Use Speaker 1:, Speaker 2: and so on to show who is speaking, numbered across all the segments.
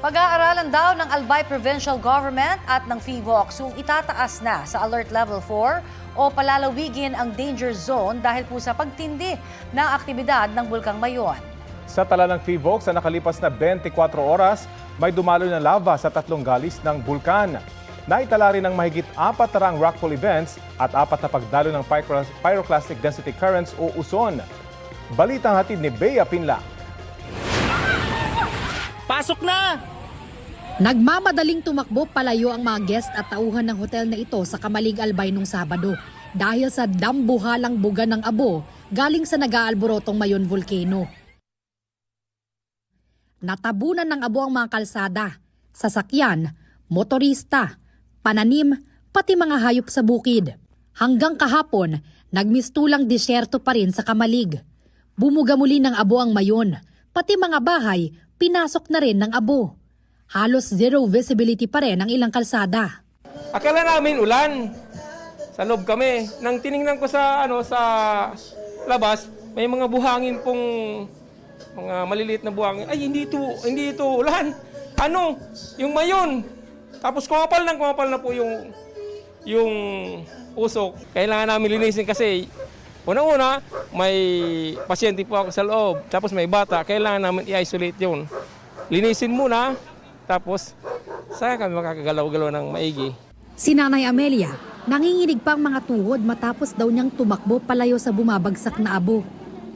Speaker 1: Pag-aaralan daw ng Albay Provincial Government at ng PHIVOLCS kung itataas na sa Alert Level 4 o palalawigin ang danger zone dahil po sa pagtindi ng aktibidad ng Bulkang Mayon.
Speaker 2: Sa tala ng PHIVOLCS sa nakalipas na 24 oras, may dumaloy na lava sa 3 galis ng bulkan. Naitala rin ng mahigit 4 tarang rockfall events at 4 na pagdalo ng pyroclastic density currents o uson. Balitang hatid ni Bea Pinlac.
Speaker 3: Pasok na!
Speaker 4: Nagmamadaling tumakbo palayo ang mga guest at tauhan ng hotel na ito sa Kamalig Albay nung Sabado dahil sa dambuhalang buga ng abo galing sa nag-aalborotong Mayon Volcano. Natabunan ng abo ang mga kalsada, sasakyan, motorista, pananim, pati mga hayop sa bukid. Hanggang kahapon, nagmistulang disyerto pa rin sa Kamalig. Bumuga muli ng abo ang Mayon, pati mga bahay, pinasok na rin ng abo. Halos zero visibility pa rin ang ilang kalsada.
Speaker 5: Akala namin ulan. Sa loob kami. Nang tiningnan ko sa labas, may mga buhangin pong mga maliliit na buhangin. Ay, hindi ito ulan. Ano? Yung Mayon. Tapos kumapal na po yung usok. Kailangan namin linisin kasi una-una, may pasyente po ako sa loob. Tapos may bata. Kailangan namin i-isolate yun. Linisin muna. Tapos, saka kami makakagalaw-galaw ng maigi.
Speaker 4: Si Nanay Amelia, nanginginig pa ang mga tuhod matapos daw niyang tumakbo palayo sa bumabagsak na abo.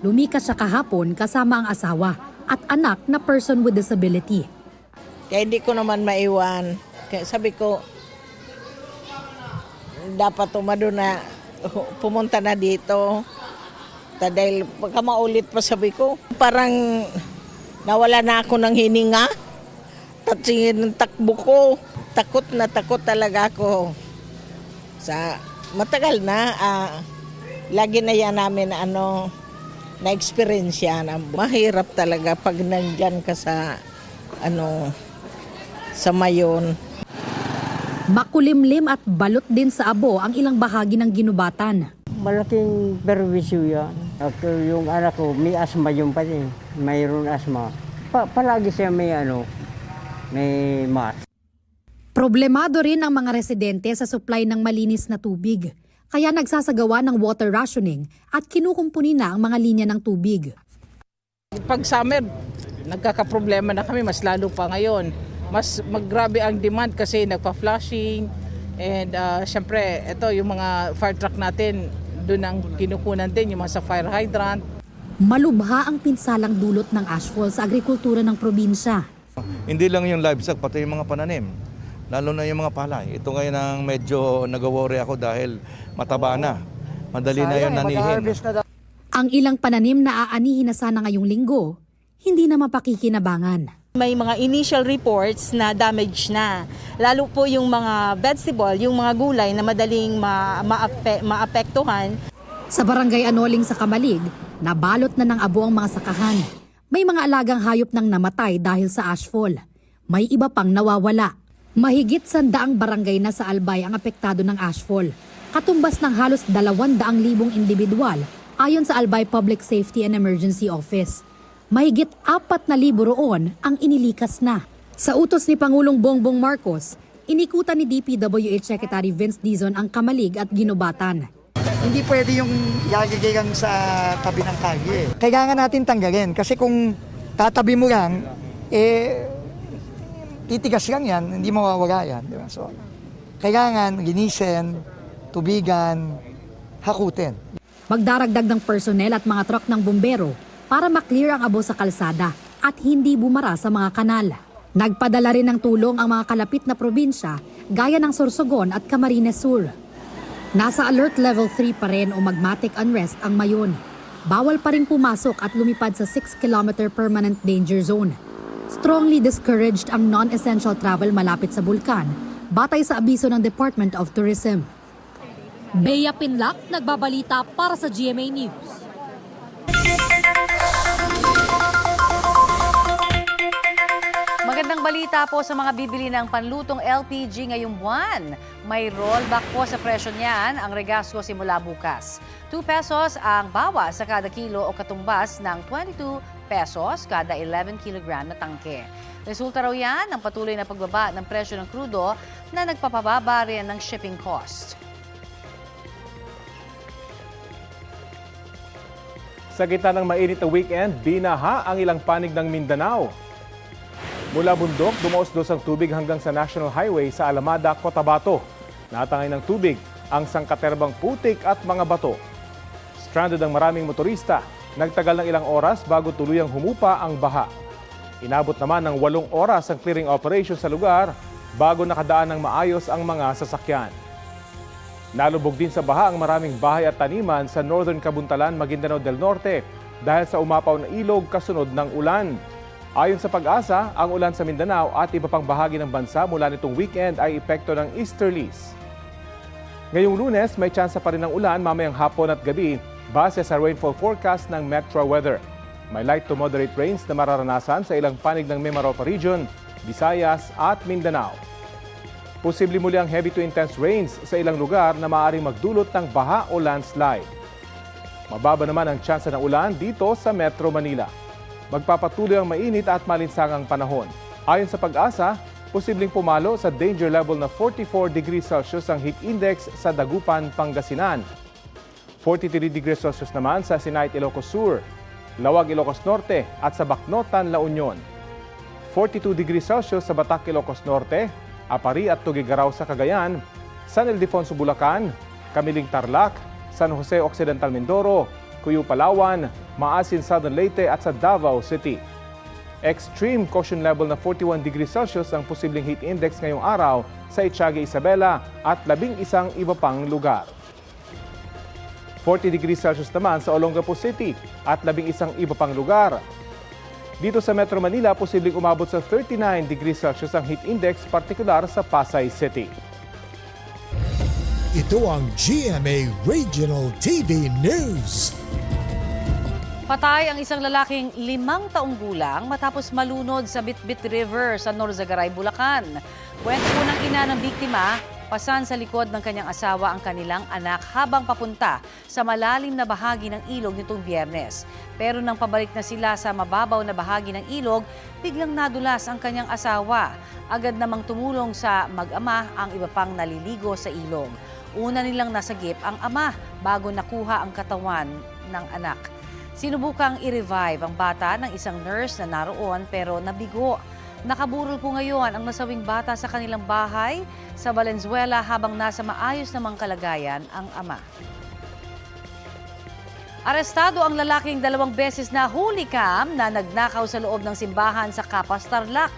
Speaker 4: Lumikas siya kahapon kasama ang asawa at anak na person with disability.
Speaker 6: Kaya hindi ko naman maiwan. Kaya sabi ko, dapat umado na pumunta na dito. Dahil baka maulit pa sabi ko. Parang nawala na ako ng hininga. Tatsingin ng takbo ko. Takot talaga ako. Matagal na. Lagi na yan namin na-experience yan. Mahirap talaga pag nandyan ka sa Mayon.
Speaker 4: Makulimlim at balot din sa abo ang ilang bahagi ng ginubatan.
Speaker 7: Malaking perwisyo yan. Yung anak ko, may asma yung pati. Mayroon asma. Palagi siya may mask.
Speaker 4: Problemado rin ang mga residente sa supply ng malinis na tubig. Kaya nagsasagawa ng water rationing at kinukumpuni na ang mga linya ng tubig.
Speaker 6: Pag summer, nagkakaproblema na kami, mas lalo pa ngayon. Mas maggrabe ang demand kasi nagpa-flushing and syempre ito yung mga fire truck natin doon ang kinukunan din yung mga sa fire hydrant.
Speaker 4: Malubha ang pinsalang dulot ng ashfall sa agrikultura ng probinsya.
Speaker 8: Hindi lang yung livestock, pati yung mga pananim. Lalo na yung mga palay. Ito ngayon ang medyo nag-worry ako dahil mataba na. Madali na yun nanihin.
Speaker 4: Ang ilang pananim na aanihin na sana ngayong linggo, hindi na mapakikinabangan.
Speaker 9: May mga initial reports na damage na. Lalo po yung mga vegetable, yung mga gulay na madaling maapektuhan.
Speaker 4: Sa barangay Anoling sa Kamalig, nabalot na ng abo ang mga sakahan. May mga alagang hayop nang namatay dahil sa ashfall. May iba pang nawawala. Mahigit 100 barangay na sa Albay ang apektado ng ashfall. Katumbas ng halos 200,000 individual ayon sa Albay Public Safety and Emergency Office. Mahigit 4,000 roon ang inilikas na. Sa utos ni Pangulong Bongbong Marcos, inikutan ni DPWH Secretary Vince Dizon ang Kamalig at Ginubatan.
Speaker 10: Hindi pwede yung yagagigang sa tabi ng kalye. Kailangan natin tanggalin kasi kung tatabi mo lang, titigas lang yan, hindi mawawala yan. Diba? So, kailangan linisin, tubigan, hakutin.
Speaker 4: Magdaragdag ng personnel at mga truck ng bumbero para maklear ang abo sa kalsada at hindi bumara sa mga kanal. Nagpadala rin ng tulong ang mga kalapit na probinsya gaya ng Sorsogon at Camarines Sur. Nasa alert level 3 pa rin o magmatic unrest ang Mayon. Bawal pa rin pumasok at lumipad sa 6-kilometer permanent danger zone. Strongly discouraged ang non-essential travel malapit sa bulkan, batay sa abiso ng Department of Tourism. Bea Pinlac, nagbabalita para sa GMA News.
Speaker 1: Magandang balita po sa mga bibili ng panlutong LPG ngayong buwan. May rollback po sa presyo niyan ang regasco simula bukas. 2 pesos ang bawas sa kada kilo o katumbas ng 22 pesos kada 11 kilogram na tangke. Resulta raw yan ng patuloy na pagbaba ng presyo ng krudo na nagpapababa rin ng shipping cost.
Speaker 2: Sa gitna ng mainit na weekend, binaha ang ilang panig ng Mindanao. Mula bundok, dumaos-dos ang tubig hanggang sa National Highway sa Alamada, Cotabato. Natangay ng tubig ang sangkaterbang putik at mga bato. Stranded ang maraming motorista. Nagtagal ng ilang oras bago tuluyang humupa ang baha. Inabot naman ng 8 oras ang clearing operation sa lugar bago nakadaan ng maayos ang mga sasakyan. Nalubog din sa baha ang maraming bahay at taniman sa Northern Kabuntalan, Maguindanao del Norte dahil sa umapaw na ilog kasunod ng ulan. Ayon sa Pag-asa, ang ulan sa Mindanao at iba pang bahagi ng bansa mula nitong weekend ay epekto ng easterlies. Ngayong Lunes, may tsansa pa rin ng ulan mamayang hapon at gabi base sa rainfall forecast ng Metro Weather. May light to moderate rains na mararanasan sa ilang panig ng Mimaropa Region, Visayas at Mindanao. Posible muli ang heavy to intense rains sa ilang lugar na maaaring magdulot ng baha o landslide. Mababa naman ang tsansa ng ulan dito sa Metro Manila. Magpapatuloy ang mainit at malinsangang panahon. Ayon sa Pag-asa, posibleng pumalo sa danger level na 44 degrees Celsius ang heat index sa Dagupan, Pangasinan. 43 degrees Celsius naman sa Sinait, Ilocos Sur, Lawag, Ilocos Norte at sa Bacnotan, La Union. 42 degrees Celsius sa Batac, Ilocos Norte, Apari at Tugigaraw sa Cagayan, San Ildefonso, Bulacan, Camiling, Tarlac, San Jose Occidental, Mindoro, Cuyo, Palawan, Maasin, Southern Leyte at sa Davao City. Extreme caution level na 41 degrees Celsius ang posibleng heat index ngayong araw sa Itiaga, Isabela at 11 iba pang lugar. 40 degrees Celsius naman sa Olongapo City at 11 iba pang lugar. Dito sa Metro Manila, posibleng umabot sa 39 degrees Celsius ang heat index, partikular sa Pasay City.
Speaker 3: Ito ang GMA Regional TV News.
Speaker 1: Patay ang isang lalaking 5 taong gulang matapos malunod sa Bitbit River sa Norzagaray, Bulacan. Kwento po ng ina ng biktima, pasan sa likod ng kanyang asawa ang kanilang anak habang papunta sa malalim na bahagi ng ilog nitong Biyernes. Pero nang pabalik na sila sa mababaw na bahagi ng ilog, biglang nadulas ang kanyang asawa. Agad namang tumulong sa mag-ama ang iba pang naliligo sa ilog. Una nilang nasagip ang ama bago nakuha ang katawan ng anak. Sinubukang i-revive ang bata ng isang nurse na naroon pero nabigo. Nakaburol po ngayon ang nasawing bata sa kanilang bahay sa Valenzuela habang nasa maayos namang kalagayan ang ama. Arestado ang lalaking 2 beses na hulikam na nagnakaw sa loob ng simbahan sa Capas, Tarlac.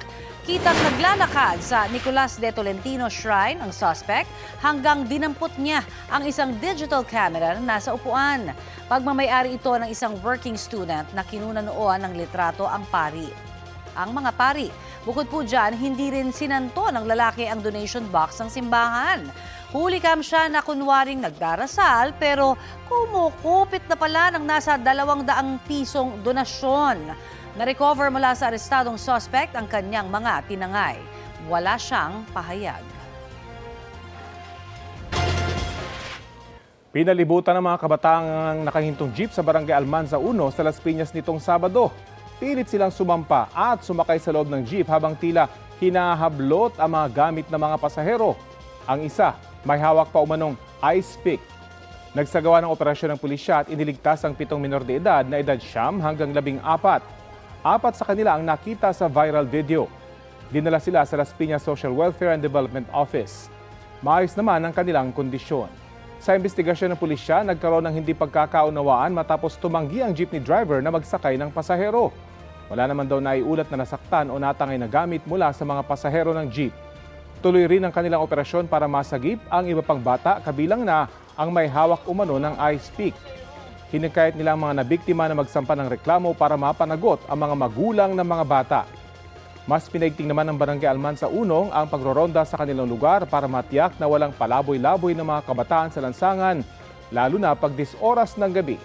Speaker 1: Kitang naglalakad sa Nicolas de Tolentino Shrine ang suspect hanggang dinampot niya ang isang digital camera na nasa upuan. Pagmamayari ito ng isang working student na kinuna noon ng litrato ang pari. Ang mga pari, bukod po dyan, hindi rin sinanto ng lalaki ang donation box ng simbahan. Hulikam siya na kunwaring nagdarasal pero kumukupit na pala ng nasa 200 pisong donasyon. Na-recover mula sa arestadong suspect ang kanyang mga tinangay. Wala siyang pahayag.
Speaker 2: Pinalibutan ng mga kabataang nakahintong jeep sa Barangay Almanza 1 sa Las Piñas nitong Sabado. Pilit silang sumampa at sumakay sa loob ng jeep habang tila hinahablot ang mga gamit ng mga pasahero. Ang isa, may hawak pa umanong ice pick. Nagsagawa ng operasyon ng pulisya at iniligtas ang 7 minor de edad na edad 9 hanggang 14. 4 sa kanila ang nakita sa viral video. Dinala sila sa Las Piñas Social Welfare and Development Office. Maayos naman ang kanilang kondisyon. Sa investigasyon ng pulisya, nagkaroon ng hindi pagkakaunawaan matapos tumanggi ang jeepney driver na magsakay ng pasahero. Wala naman daw naiulat na nasaktan o natangay na gamit mula sa mga pasahero ng jeep. Tuloy rin ang kanilang operasyon para masagip ang iba pang bata, kabilang na ang may hawak umano ng ice pick. Hinikayat nila ang mga nabiktima na magsampa ng reklamo para mapanagot ang mga magulang ng mga bata. Mas pinaigting naman ng Barangay Almanza 1 ang pagroronda sa kanilang lugar para matiyak na walang palaboy-laboy ng mga kabataan sa lansangan, lalo na pag 10 oras ng gabi.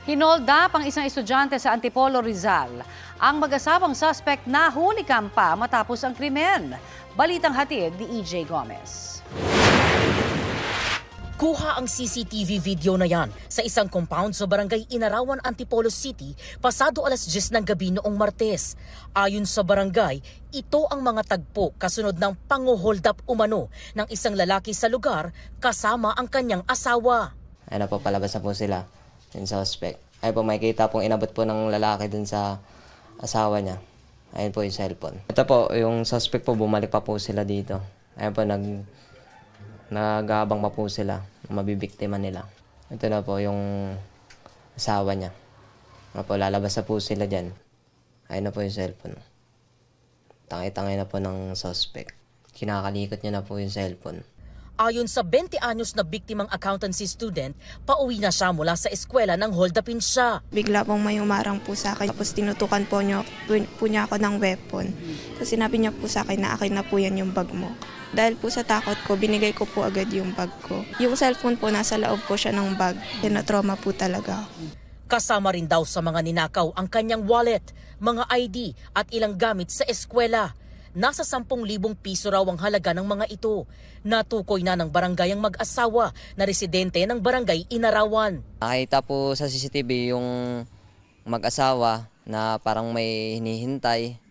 Speaker 1: Hinold up ang isang estudyante sa Antipolo, Rizal. Ang mag-asawang suspect na hulikam pa matapos ang krimen. Balitang hatid ni EJ Gomez.
Speaker 11: Kuha ang CCTV video na yan sa isang compound sa barangay Inarawan, Antipolo City pasado alas 10 ng gabi noong Martes. Ayon sa barangay, ito ang mga tagpo kasunod ng pang-hold up umano ng isang lalaki sa lugar kasama ang kanyang asawa.
Speaker 12: Ayun na po, palabas na po sila, yung suspect. Ayun po, makikita pong inabot po ng lalaki dun sa asawa niya. Ayun po yung cellphone. Ito po, yung suspect po, bumalik pa po sila dito. Ayun po, nag-aabang pa po sila, mabibiktima nila. Ito na po yung asawa niya. Ayun po, lalabas na po sila dyan. Ayun na po yung cellphone. Tangay-tangay na po ng suspect. Kinakalikot niya na po yung cellphone.
Speaker 11: Ayon sa 20 anyos na biktimang accountancy student, pauwi na siya mula sa eskwela nang hold-upin siya.
Speaker 13: Bigla pong may umarang po sa akin. Tapos tinutukan po niya ako ng weapon. Tapos sinabi niya po sa akin na akin na po yan yung bag mo. Dahil po sa takot ko, binigay ko po agad yung bag ko. Yung cellphone po, nasa loob po siya ng bag. Tinatrauma po talaga.
Speaker 11: Kasama rin daw sa mga ninakaw ang kanyang wallet, mga ID at ilang gamit sa eskwela. Nasa 10,000 piso raw ang halaga ng mga ito. Natukoy na ng barangay ang mag-asawa na residente ng barangay Inarawan.
Speaker 12: Nakita po sa CCTV yung mag-asawa na parang may hinihintay.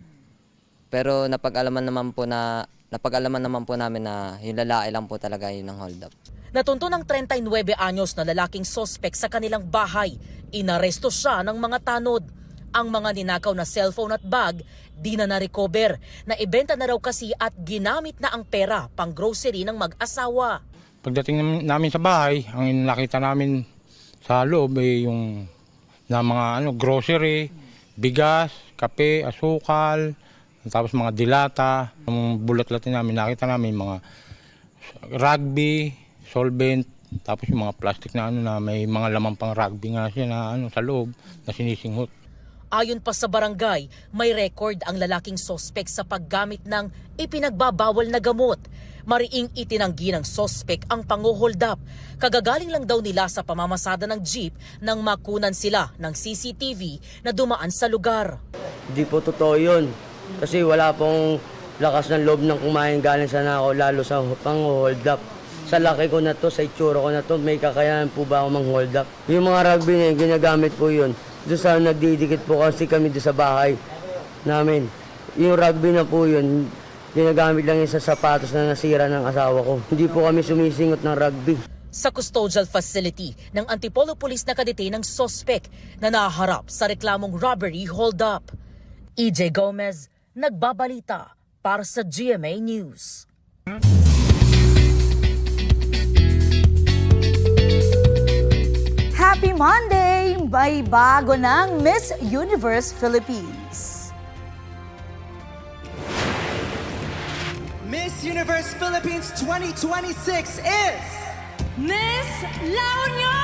Speaker 12: Pero napag-alaman naman po namin na yung lalaki lang po talaga yun ang hold up.
Speaker 11: Natunto ng 39 anyos na lalaking sospek sa kanilang bahay. Inaresto siya ng mga tanod. Ang mga ninakaw na cellphone at bag, di na na-recover. Naibenta na raw kasi at ginamit na ang pera pang grocery ng mag-asawa.
Speaker 14: Pagdating namin sa bahay, ang nakita namin sa loob ay yung na mga grocery, bigas, kape, asukal, tapos mga dilata. Ang bulat-latin namin, nakita namin mga rugby, solvent, tapos yung mga plastic na na may mga laman pang rugby nga siya na sa loob na sinisinghot.
Speaker 11: Ayon pa sa barangay, may record ang lalaking sospek sa paggamit ng ipinagbabawal na gamot. Mariing itinanggi ng sospek ang pang-hold up. Kagagaling lang daw nila sa pamamasada ng jeep nang makunan sila ng CCTV na dumaan sa lugar.
Speaker 7: Hindi po totoo yun. Kasi wala pong lakas ng loob ng kumain galing sana ako, lalo sa pang-hold up. Sa laki ko na to, sa itsura ko na to, may kakayanan po ba ako mang-hold up? Yung mga rugby na yun, ginagamit po yun. Doon sa nagdidikit po kasi kami doon sa bahay namin. Yung rugby na po yun, ginagamit lang yun sa sapatos na nasira ng asawa ko. Hindi po kami sumisingot ng rugby.
Speaker 11: Sa custodial facility ng Antipolo Police nakadetain ng sospek na naharap sa reklamong robbery hold-up. EJ Gomez, nagbabalita para sa GMA News.
Speaker 1: Happy Monday! May bago ng Miss Universe Philippines.
Speaker 15: Miss Universe Philippines 2026 is
Speaker 16: Miss La Union!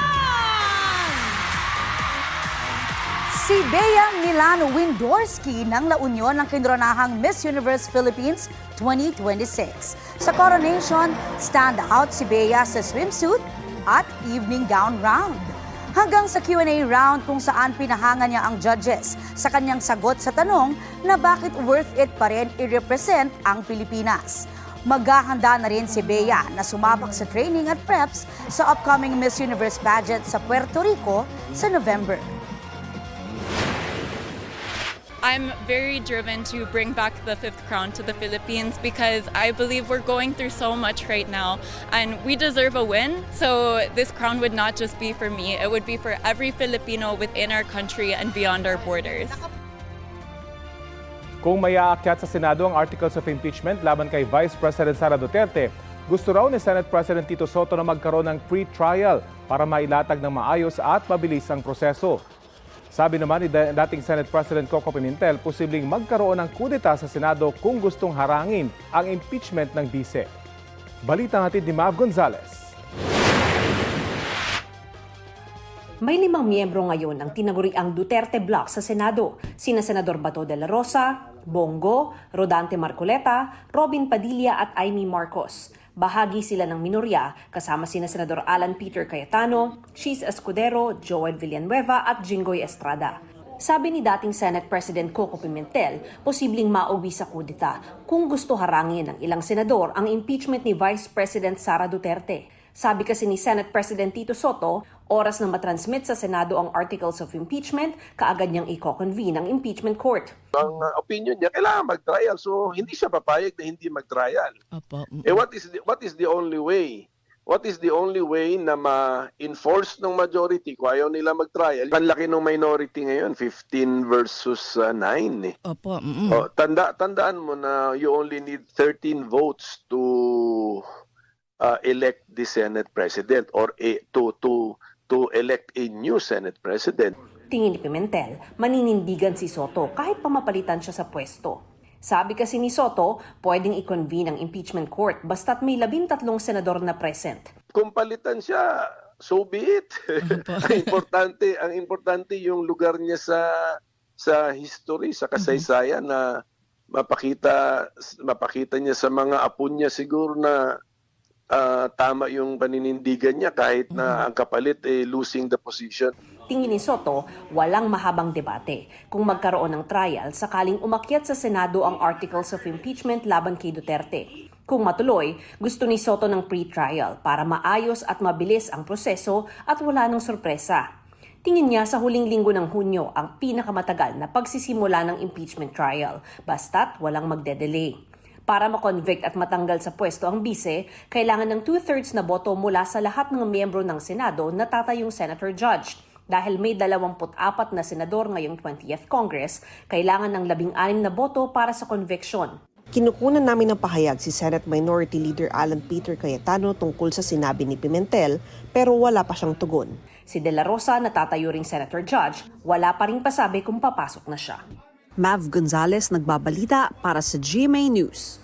Speaker 1: Si Bea Milano Windorski ng La Union ang kinronahang Miss Universe Philippines 2026. Sa coronation, stand out si Bea sa swimsuit at evening gown round. Hanggang sa Q&A round kung saan pinahanga niya ang judges sa kanyang sagot sa tanong na bakit worth it pa rin i-represent ang Pilipinas. Maghahanda na rin si Bea na sumabak sa training at preps sa upcoming Miss Universe pageant sa Puerto Rico sa November.
Speaker 17: I'm very driven to bring back the 5th crown to the Philippines because I believe we're going through so much right now and we deserve a win. So this crown would not just be for me, it would be for every Filipino within our country and beyond our borders.
Speaker 2: Kung may aakyat sa Senado ang articles of impeachment laban kay Vice President Sara Duterte, gusto raw ni Senate President Tito Soto na magkaroon ng pre-trial para mailatag ng maayos at mabilis ang proseso. Sabi naman ni dating Senate President Coco Pimentel, posibleng magkaroon ng kudeta sa Senado kung gustong harangin ang impeachment ng bise. Balita natin ni Mav Gonzalez.
Speaker 18: May 5 miyembro ngayon ang tinaguriang Duterte Block sa Senado, sina Senador Bato de la Rosa, Bongo, Rodante Marcoleta, Robin Padilla at Amy Marcos. Bahagi sila ng minorya kasama sina Senador Alan Peter Cayetano, Cheese Escudero, Joel Villanueva at Jinggoy Estrada. Sabi ni dating Senate President Coco Pimentel, posibleng mauwi sa kudeta kung gusto harangin ng ilang senador ang impeachment ni Vice President Sara Duterte. Sabi kasi ni Senate President Tito Soto, oras na matransmit sa Senado ang articles of impeachment, kaagad niyang i-convene ang impeachment court.
Speaker 19: Ang opinion niya, kailangan mag-trial. So, hindi siya papayag na hindi mag-trial. What is the only way? What is the only way na ma-enforce ng majority kung ayaw nila mag-trial? Ang laki ng minority ngayon, 15 versus 9. Eh. Tandaan mo na you only need 13 votes to elect the Senate President or to elect a new Senate President.
Speaker 18: Tingin ni Pimentel, maninindigan si Soto kahit pamapalitan siya sa pwesto. Sabi kasi ni Soto, pwedeng i-convene ang impeachment court basta't may 13 senador na present.
Speaker 19: Kung palitan siya, so be it. ang importante yung lugar niya sa history, sa kasaysayan na mapakita niya sa mga apo niya siguro na tama yung paninindigan niya kahit na ang kapalit losing the position.
Speaker 18: Tingin ni Soto, walang mahabang debate kung magkaroon ng trial sakaling umakyat sa Senado ang articles of impeachment laban kay Duterte. Kung matuloy, gusto ni Soto ng pre-trial para maayos at mabilis ang proseso at wala ng sorpresa. Tingin niya sa huling linggo ng Hunyo ang pinakamatagal na pagsisimula ng impeachment trial, basta't walang magde-delay. Para makonvict at matanggal sa pwesto ang bise, kailangan ng 2/3 na boto mula sa lahat ng miyembro ng Senado na tatayong senator judge. Dahil may 24 na senador ngayong 20th Congress, kailangan ng 16 na boto para sa conviction.
Speaker 20: Kinukunan namin ng pahayag si Senate Minority Leader Alan Peter Cayetano tungkol sa sinabi ni Pimentel, pero wala pa siyang tugon.
Speaker 18: Si De La Rosa na tatayo ring senator judge, wala pa ring pasabi kung papasok na siya.
Speaker 20: Mav Gonzalez nagbabalita para sa GMA News.